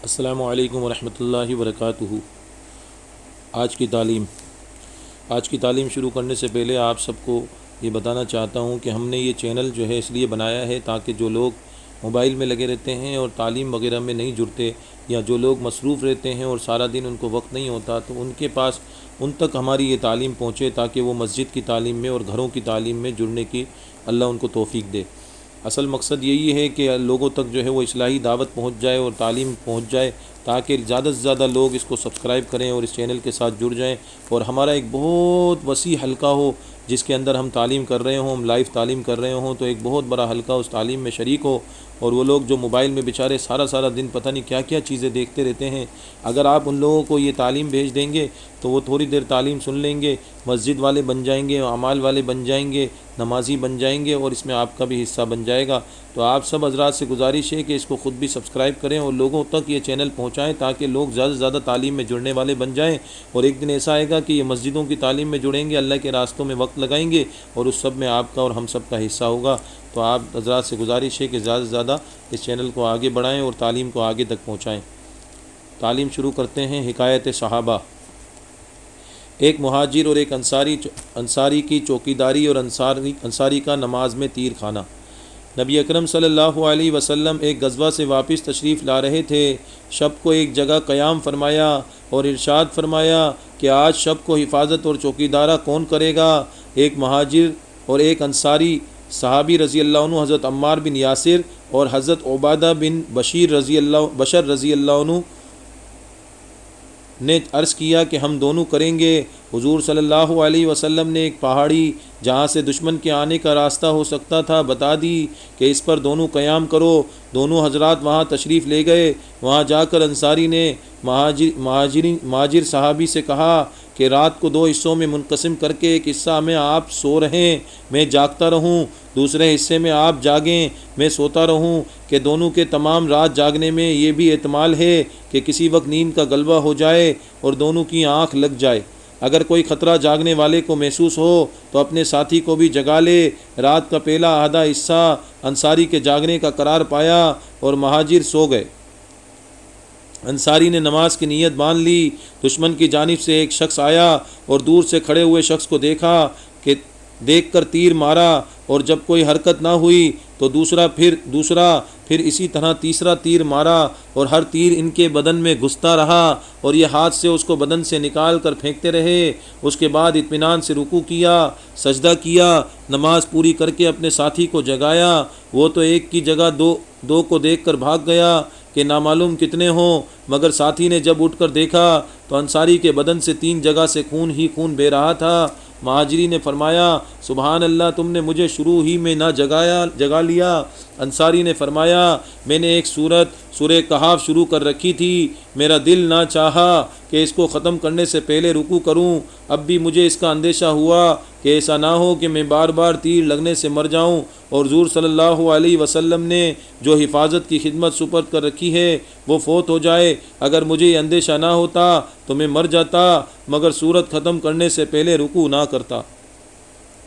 السلام علیکم ورحمۃ اللہ وبرکاتہ۔ آج کی تعلیم شروع کرنے سے پہلے آپ سب کو یہ بتانا چاہتا ہوں کہ ہم نے یہ چینل جو ہے اس لیے بنایا ہے تاکہ جو لوگ موبائل میں لگے رہتے ہیں اور تعلیم وغیرہ میں نہیں جڑتے، یا جو لوگ مصروف رہتے ہیں اور سارا دن ان کو وقت نہیں ہوتا، تو ان تک ہماری یہ تعلیم پہنچے تاکہ وہ مسجد کی تعلیم میں اور گھروں کی تعلیم میں جڑنے کی اللہ ان کو توفیق دے۔ اصل مقصد یہی ہے کہ لوگوں تک جو ہے وہ اصلاحی دعوت پہنچ جائے اور تعلیم پہنچ جائے، تاکہ زیادہ سے زیادہ لوگ اس کو سبسکرائب کریں اور اس چینل کے ساتھ جڑ جائیں، اور ہمارا ایک بہت وسیع حلقہ ہو جس کے اندر ہم تعلیم کر رہے ہوں، ہم لائیو تعلیم کر رہے ہوں، تو ایک بہت بڑا حلقہ اس تعلیم میں شریک ہو۔ اور وہ لوگ جو موبائل میں بیچارے سارا دن پتہ نہیں کیا کیا چیزیں دیکھتے رہتے ہیں، اگر آپ ان لوگوں کو یہ تعلیم بھیج دیں گے تو وہ تھوڑی دیر تعلیم سن لیں گے، مسجد والے بن جائیں گے، اعمال والے بن جائیں گے، نمازی بن جائیں گے، اور اس میں آپ کا بھی حصہ بن جائے گا۔ تو آپ سب حضرات سے گزارش ہے کہ اس کو خود بھی سبسکرائب کریں اور لوگوں تک یہ چینل پہنچائیں تاکہ لوگ زیادہ سے زیادہ تعلیم میں جڑنے والے بن جائیں، اور ایک دن ایسا آئے گا کہ یہ مسجدوں کی تعلیم میں جڑیں گے، اللہ کے راستوں میں وقت لگائیں گے، اور اس سب میں آپ کا اور ہم سب کا حصہ ہوگا۔ تو آپ حضرات سے گزارش ہے کہ زیادہ سے زیادہ اس چینل کو آگے بڑھائیں اور تعلیم کو آگے تک پہنچائیں۔ تعلیم شروع کرتے ہیں۔ حکایت صحابہ۔ ایک مہاجر اور ایک انصاری کی چوکیداری اور انصاری کا نماز میں تیر کھانا۔ نبی اکرم صلی اللہ علیہ وسلم ایک غزوہ سے واپس تشریف لا رہے تھے۔ شب کو ایک جگہ قیام فرمایا اور ارشاد فرمایا کہ آج شب کو حفاظت اور چوکیدارہ کون کرے گا؟ ایک مہاجر اور ایک انصاری صحابی رضی اللہ عنہ حضرت عمار بن یاسر اور حضرت عبادہ بن بشر رضی اللہ عنہ نے عرض کیا کہ ہم دونوں کریں گے۔ حضور صلی اللہ علیہ وسلم نے ایک پہاڑی جہاں سے دشمن کے آنے کا راستہ ہو سکتا تھا بتا دی کہ اس پر دونوں قیام کرو۔ دونوں حضرات وہاں تشریف لے گئے۔ وہاں جا کر انصاری نے مہاجر صحابی سے کہا کہ رات کو 2 حصوں میں منقسم کر کے ایک حصہ میں آپ سو رہیں، میں جاگتا رہوں، دوسرے حصے میں آپ جاگیں، میں سوتا رہوں، کہ دونوں کے تمام رات جاگنے میں یہ بھی احتمال ہے کہ کسی وقت نیند کا غلبہ ہو جائے اور دونوں کی آنکھ لگ جائے۔ اگر کوئی خطرہ جاگنے والے کو محسوس ہو تو اپنے ساتھی کو بھی جگا لے۔ رات کا پہلا آدھا حصہ انصاری کے جاگنے کا قرار پایا اور مہاجر سو گئے۔ انصاری نے نماز کی نیت باندھ لی۔ دشمن کی جانب سے ایک شخص آیا اور دور سے کھڑے ہوئے شخص کو دیکھ کر تیر مارا، اور جب کوئی حرکت نہ ہوئی تو دوسرا پھر اسی طرح تیسرا تیر مارا، اور ہر تیر ان کے بدن میں گھستا رہا اور یہ ہاتھ سے اس کو بدن سے نکال کر پھینکتے رہے۔ اس کے بعد اطمینان سے رکوع کیا، سجدہ کیا، نماز پوری کر کے اپنے ساتھی کو جگایا۔ وہ تو ایک کی جگہ دو کو دیکھ کر بھاگ گیا کہ نامعلوم کتنے ہوں، مگر ساتھی نے جب اٹھ کر دیکھا تو انصاری کے بدن سے 3 جگہ سے خون ہی خون بہہ رہا تھا۔ مہاجری نے فرمایا سبحان اللہ، تم نے مجھے شروع ہی میں نہ جگا لیا۔ انصاری نے فرمایا میں نے ایک سورہ کہف شروع کر رکھی تھی، میرا دل نہ چاہا کہ اس کو ختم کرنے سے پہلے رکوع کروں۔ اب بھی مجھے اس کا اندیشہ ہوا کہ ایسا نہ ہو کہ میں بار بار تیر لگنے سے مر جاؤں، اور حضور صلی اللہ علیہ وسلم نے جو حفاظت کی خدمت سپرد کر رکھی ہے وہ فوت ہو جائے۔ اگر مجھے یہ اندیشہ نہ ہوتا تو میں مر جاتا، مگر سورت ختم کرنے سے پہلے رکوع نہ کرتا۔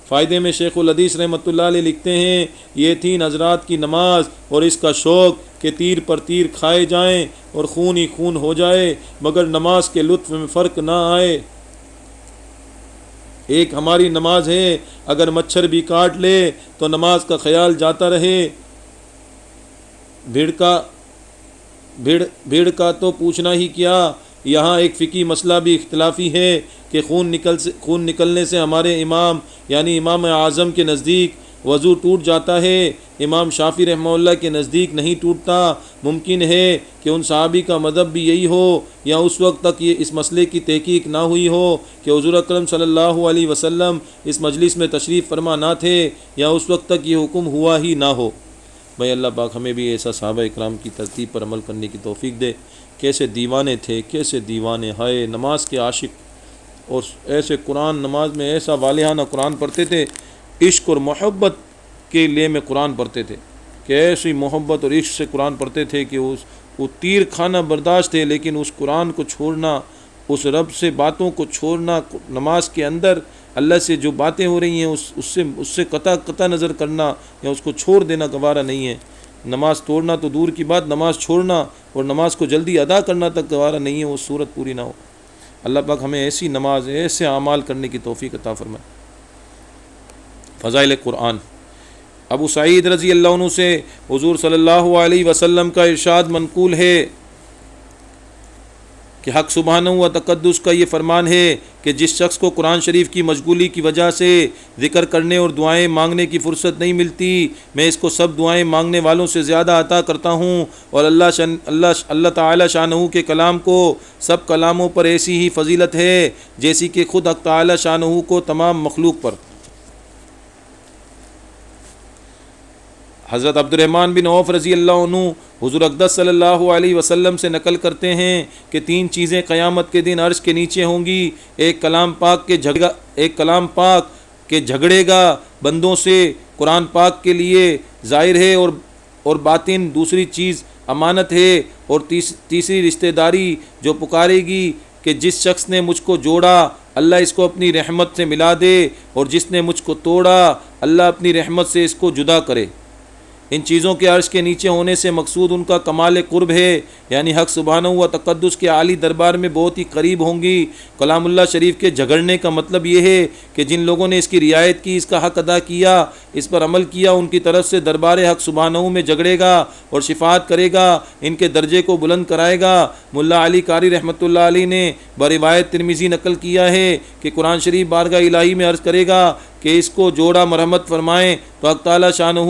فائدے میں شیخ الحدیث رحمۃ اللہ علیہ لکھتے ہیں یہ 3 حضرات کی نماز اور اس کا شوق کہ تیر پر تیر کھائے جائیں اور خون ہی خون ہو جائے، مگر نماز کے لطف میں فرق نہ آئے۔ ایک ہماری نماز ہے، اگر مچھر بھی کاٹ لے تو نماز کا خیال جاتا رہے۔ بھیڑ کا تو پوچھنا ہی کیا۔ یہاں ایک فقہی مسئلہ بھی اختلافی ہے کہ خون نکلنے سے ہمارے امام یعنی امام اعظم کے نزدیک وضو ٹوٹ جاتا ہے، امام شافعی رحمہ اللہ کے نزدیک نہیں ٹوٹتا۔ ممکن ہے کہ ان صحابی کا مذہب بھی یہی ہو، یا اس وقت تک یہ اس مسئلے کی تحقیق نہ ہوئی ہو کہ حضور اکرم صلی اللہ علیہ وسلم اس مجلس میں تشریف فرما نہ تھے، یا اس وقت تک یہ حکم ہوا ہی نہ ہو۔ بھائی اللہ پاک ہمیں بھی ایسا صحابہ اکرام کی ترتیب پر عمل کرنے کی توفیق دے۔ کیسے دیوانے تھے، کیسے دیوانے، ہائے نماز کے عاشق، اور ایسے قرآن نماز میں ایسا والہانہ قرآن پڑھتے تھے، عشق اور محبت کے لیے میں قرآن پڑھتے تھے کہ ایسی محبت اور عشق سے قرآن پڑھتے تھے کہ وہ تیر کھانا برداشت ہے، لیکن اس قرآن کو چھوڑنا، اس رب سے باتوں کو چھوڑنا، نماز کے اندر اللہ سے جو باتیں ہو رہی ہیں اس سے قطع نظر کرنا یا اس کو چھوڑ دینا گوارا نہیں ہے۔ نماز توڑنا تو دور کی بات، نماز چھوڑنا اور نماز کو جلدی ادا کرنا تک گوارا نہیں ہے، وہ صورت پوری نہ ہو۔ اللہ پاک ہمیں ایسی نماز، ایسے اعمال کرنے کی توفیق عطا فرمائے۔ فضائل قرآن۔ ابو سعید رضی اللہ عنہ سے حضور صلی اللہ علیہ وسلم کا ارشاد منقول ہے کہ حق سبحانہ و تقدس کا یہ فرمان ہے کہ جس شخص کو قرآن شریف کی مشغولی کی وجہ سے ذکر کرنے اور دعائیں مانگنے کی فرصت نہیں ملتی، میں اس کو سب دعائیں مانگنے والوں سے زیادہ عطا کرتا ہوں، اور اللہ تعالی شانہ کے کلام کو سب کلاموں پر ایسی ہی فضیلت ہے جیسی کہ خود حق تعالی شانہ کو تمام مخلوق پر۔ حضرت عبد الرحمن بن عوف رضی اللہ عنہ حضور اقدس صلی اللہ علیہ وسلم سے نقل کرتے ہیں کہ 3 چیزیں قیامت کے دن عرش کے نیچے ہوں گی، ایک کلام پاک کے جھگڑے گا بندوں سے، قرآن پاک کے لیے ظاہر ہے اور باطن، دوسری چیز امانت ہے، اور تیسری رشتہ داری جو پکارے گی کہ جس شخص نے مجھ کو جوڑا اللہ اس کو اپنی رحمت سے ملا دے، اور جس نے مجھ کو توڑا اللہ اپنی رحمت سے اس کو جدا کرے۔ ان چیزوں کے عرش کے نیچے ہونے سے مقصود ان کا کمال قرب ہے، یعنی حق سبحانہ و تقدس کے عالی دربار میں بہت ہی قریب ہوں گی۔ کلام اللہ شریف کے جھگڑنے کا مطلب یہ ہے کہ جن لوگوں نے اس کی رعایت کی، اس کا حق ادا کیا، اس پر عمل کیا، ان کی طرف سے دربار حق سبحانہ میں جھگڑے گا اور شفاعت کرے گا، ان کے درجے کو بلند کرائے گا۔ ملا علی قاری رحمۃ اللہ علیہ نے بروایت ترمذی نقل کیا ہے کہ قرآن شریف بارگاہ الہی میں عرض کرے گا کہ اس کو جوڑا مرحمت فرمائیں، تو حق تعالی شانہ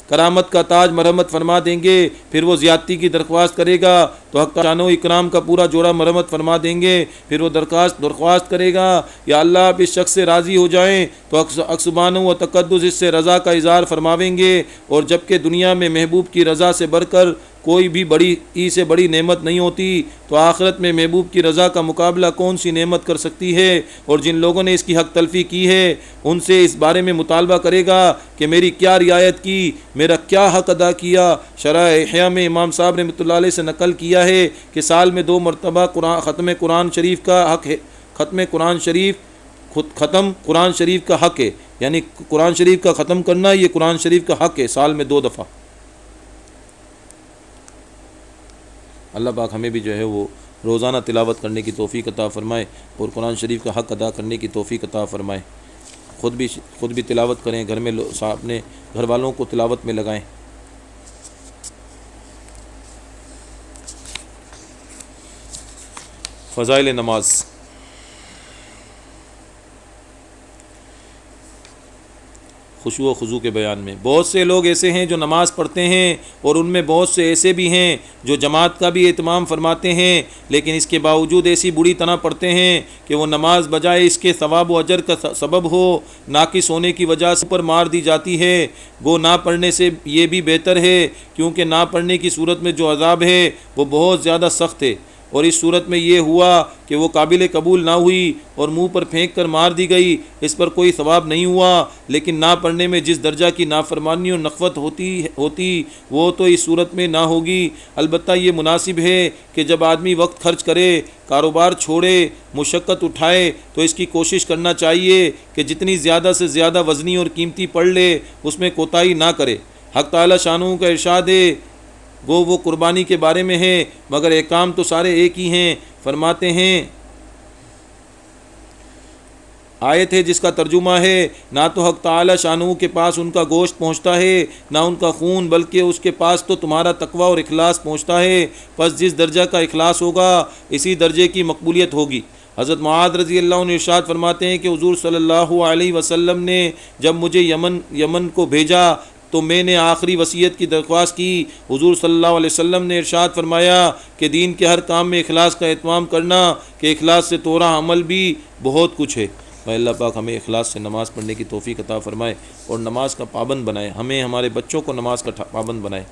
کرامت کا تاج مرحمت فرما دیں گے۔ پھر وہ زیادتی کی درخواست کرے گا تو حق شانہ اکرام کا پورا جوڑا مرحمت فرما دیں گے۔ پھر وہ درخواست کرے گا یا اللہ آپ اس شخص سے راضی ہو جائیں، تو حق سبحانہ و تقدس اس سے رضا کا اظہار فرماویں گے۔ اور جب کہ دنیا میں محبوب کی رضا سے بڑھ کر کوئی بھی بڑی نعمت نہیں ہوتی، تو آخرت میں محبوب کی رضا کا مقابلہ کون سی نعمت کر سکتی ہے؟ اور جن لوگوں نے اس کی حق تلفی کی ہے ان سے اس بارے میں مطالبہ کرے گا کہ میری کیا رعایت کی، میرا کیا حق ادا کیا۔ شرح احیاء میں امام صاحب رحمۃ اللہ علیہ سے نقل کیا ہے کہ سال میں 2 مرتبہ ختم قرآن شریف کا حق ہے، ختم قرآن شریف کا حق ہے، یعنی قرآن شریف کا ختم کرنا یہ قرآن شریف کا حق ہے، سال میں 2 دفعہ۔ اللہ پاک ہمیں بھی جو ہے وہ روزانہ تلاوت کرنے کی توفیق عطا فرمائے اور قرآن شریف کا حق ادا کرنے کی توفیق عطا فرمائے۔ خود بھی تلاوت کریں، گھر میں اپنے گھر والوں کو تلاوت میں لگائیں۔ فضائل نماز۔ خشوع و خضوع کے بیان میں بہت سے لوگ ایسے ہیں جو نماز پڑھتے ہیں، اور ان میں بہت سے ایسے بھی ہیں جو جماعت کا بھی اہتمام فرماتے ہیں، لیکن اس کے باوجود ایسی بری طرح پڑھتے ہیں کہ وہ نماز بجائے اس کے ثواب و اجر کا سبب ہو ناقص ہونے کی وجہ سے پر مار دی جاتی ہے۔ وہ نہ پڑھنے سے یہ بھی بہتر ہے، کیونکہ نہ پڑھنے کی صورت میں جو عذاب ہے وہ بہت زیادہ سخت ہے، اور اس صورت میں یہ ہوا کہ وہ قابل قبول نہ ہوئی اور منہ پر پھینک کر مار دی گئی، اس پر کوئی ثواب نہیں ہوا۔ لیکن نہ پڑھنے میں جس درجہ کی نافرمانی اور نخوت ہوتی وہ تو اس صورت میں نہ ہوگی۔ البتہ یہ مناسب ہے کہ جب آدمی وقت خرچ کرے، کاروبار چھوڑے، مشقت اٹھائے، تو اس کی کوشش کرنا چاہیے کہ جتنی زیادہ سے زیادہ وزنی اور قیمتی پڑھ لے، اس میں کوتاہی نہ کرے۔ حق تعالی شانہ کا ارشاد ہے، وہ قربانی کے بارے میں ہے، مگر احکام تو سارے ایک ہی ہیں۔ فرماتے ہیں آیت ہے جس کا ترجمہ ہے، نہ تو حق تعالی شانہ کے پاس ان کا گوشت پہنچتا ہے نہ ان کا خون، بلکہ اس کے پاس تو تمہارا تقوی اور اخلاص پہنچتا ہے۔ پس جس درجہ کا اخلاص ہوگا اسی درجے کی مقبولیت ہوگی۔ حضرت معاذ رضی اللہ عنہ ارشاد فرماتے ہیں کہ حضور صلی اللہ علیہ وسلم نے جب مجھے یمن کو بھیجا تو میں نے آخری وصیت کی درخواست کی۔ حضور صلی اللہ علیہ وسلم نے ارشاد فرمایا کہ دین کے ہر کام میں اخلاص کا اہتمام کرنا، کہ اخلاص سے توڑا عمل بھی بہت کچھ ہے۔ اللہ پاک ہمیں اخلاص سے نماز پڑھنے کی توفیق عطا فرمائے اور نماز کا پابند بنائے، ہمیں ہمارے بچوں کو نماز کا پابند بنائے۔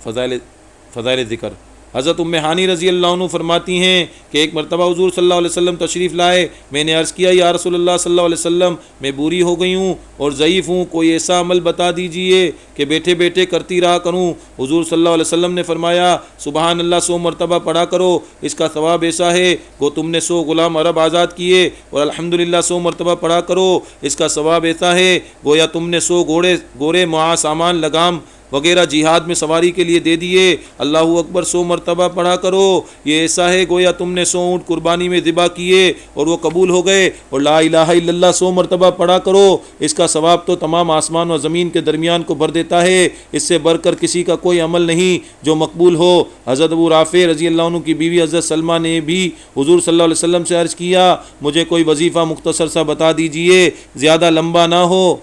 فضائل ذکر۔ حضرت ام ہانی رضی اللہ عنہ فرماتی ہیں کہ ایک مرتبہ حضور صلی اللہ علیہ وسلم تشریف لائے، میں نے عرض کیا یا رسول اللہ صلی اللہ علیہ وسلم میں بوری ہو گئی ہوں اور ضعیف ہوں، کوئی ایسا عمل بتا دیجئے کہ بیٹھے بیٹھے کرتی رہا کروں۔ حضور صلی اللہ علیہ وسلم نے فرمایا سبحان اللہ 100 مرتبہ پڑھا کرو، اس کا ثواب ایسا ہے کہ تم نے 100 غلام عرب آزاد کیے، اور الحمدللہ 100 مرتبہ پڑھا کرو، اس کا ثواب ایسا ہے گویا تم نے 100 گھوڑے معاذ سامان لگام وغیرہ جہاد میں سواری کے لیے دے دیے۔ اللہ اکبر 100 مرتبہ پڑھا کرو، یہ ایسا ہے گویا تم نے 100 اونٹ قربانی میں ذبح کیے اور وہ قبول ہو گئے۔ اور لا الہ الا اللہ 100 مرتبہ پڑھا کرو، اس کا ثواب تو تمام آسمان و زمین کے درمیان کو بھر دیتا ہے، اس سے بڑھ کر کسی کا کوئی عمل نہیں جو مقبول ہو۔ حضرت ابو رافع رضی اللہ عنہ کی بیوی حضرت سلمہ نے بھی حضور صلی اللہ علیہ وسلم سے عرض کیا مجھے کوئی وظیفہ مختصر سا بتا دیجئے، زیادہ لمبا نہ ہو۔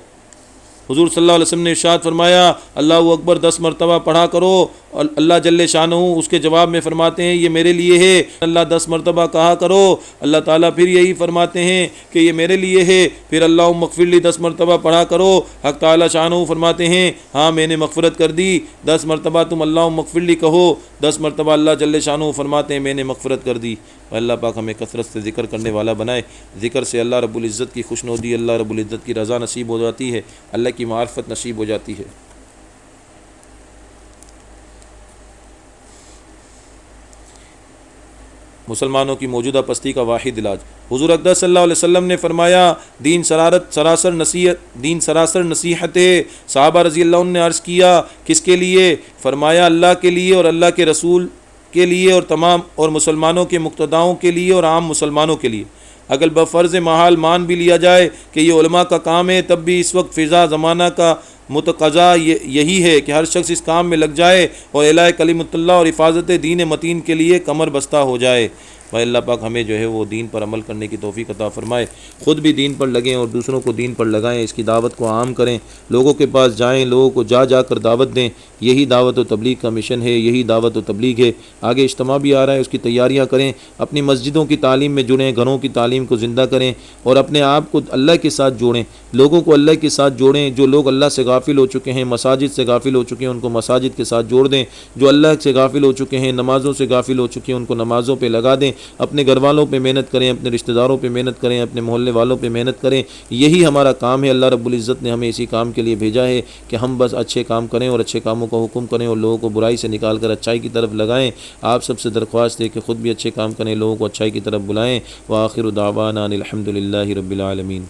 حضور صلی اللہ علیہ وسلم نے ارشاد فرمایا اللہ اکبر 10 مرتبہ پڑھا کرو۔ اللہ جل شانہ اس کے جواب میں فرماتے ہیں یہ میرے لیے ہے، اللہ 10 مرتبہ کہا کرو، اللہ تعالیٰ پھر یہی فرماتے ہیں کہ یہ میرے لیے ہے، پھر اللہم اغفر لی 10 مرتبہ پڑھا کرو، حق تعالیٰ شانہ فرماتے ہیں ہاں میں نے مغفرت کر دی، 10 مرتبہ تم اللہم اغفر لی کہو، 10 مرتبہ اللہ جل شانہ فرماتے ہیں میں نے مغفرت کر دی۔ اللہ پاک ہمیں کثرت سے ذکر کرنے والا بنائے، ذکر سے اللہ رب العزت کی خوشنودی، اللہ رب العزت کی رضا نصیب ہو جاتی ہے، اللہ کی معرفت نصیب ہو جاتی ہے۔ مسلمانوں کی موجودہ پستی کا واحد علاج، حضور اقدس صلی اللہ علیہ وسلم نے فرمایا دین سراسر نصیحت ہے۔ صحابہ رضی اللہ عنہ نے عرض کیا کس کے لیے؟ فرمایا اللہ کے لیے اور اللہ کے رسول کے لیے اور تمام اور مسلمانوں کے مقتداؤں کے لیے اور عام مسلمانوں کے لیے۔ اگر بفرض محال مان بھی لیا جائے کہ یہ علماء کا کام ہے، تب بھی اس وقت فضا زمانہ کا متقاضا یہی ہے کہ ہر شخص اس کام میں لگ جائے اور اعلاء کلمۃ اللہ اور حفاظت دین متین کے لیے کمر بستہ ہو جائے۔ بھائی اللہ پاک ہمیں جو ہے وہ دین پر عمل کرنے کی توفیق عطا فرمائے، خود بھی دین پر لگیں اور دوسروں کو دین پر لگائیں، اس کی دعوت کو عام کریں، لوگوں کے پاس جائیں، لوگوں کو جا کر دعوت دیں، یہی دعوت و تبلیغ کا مشن ہے، یہی دعوت و تبلیغ ہے۔ آگے اجتماع بھی آ رہا ہے، اس کی تیاریاں کریں، اپنی مسجدوں کی تعلیم میں جڑیں، گھروں کی تعلیم کو زندہ کریں اور اپنے آپ کو اللہ کے ساتھ جوڑیں، لوگوں کو اللہ کے ساتھ جوڑیں۔ جو لوگ اللہ سے غافل ہو چکے ہیں، مساجد سے غافل ہو چکے ہیں، ان کو مساجد کے ساتھ جوڑ دیں، جو اللہ سے غافل ہو چکے ہیں، نمازوں سے غافل ہو چکے ہیں، ان کو نمازوں پہ لگا دیں، اپنے گھر والوں پہ محنت کریں، اپنے رشتہ داروں پہ محنت کریں، اپنے محلے والوں پہ محنت کریں، یہی ہمارا کام ہے۔ اللہ رب العزت نے ہمیں اسی کام کے لیے بھیجا ہے کہ ہم بس اچھے کام کریں اور اچھے کاموں کا حکم کریں اور لوگوں کو برائی سے نکال کر اچھائی کی طرف لگائیں۔ آپ سب سے درخواست ہے کہ خود بھی اچھے کام کریں، لوگوں کو اچھائی کی طرف بلائیں۔ وآخر دعوانا الحمد للہ رب العالمین۔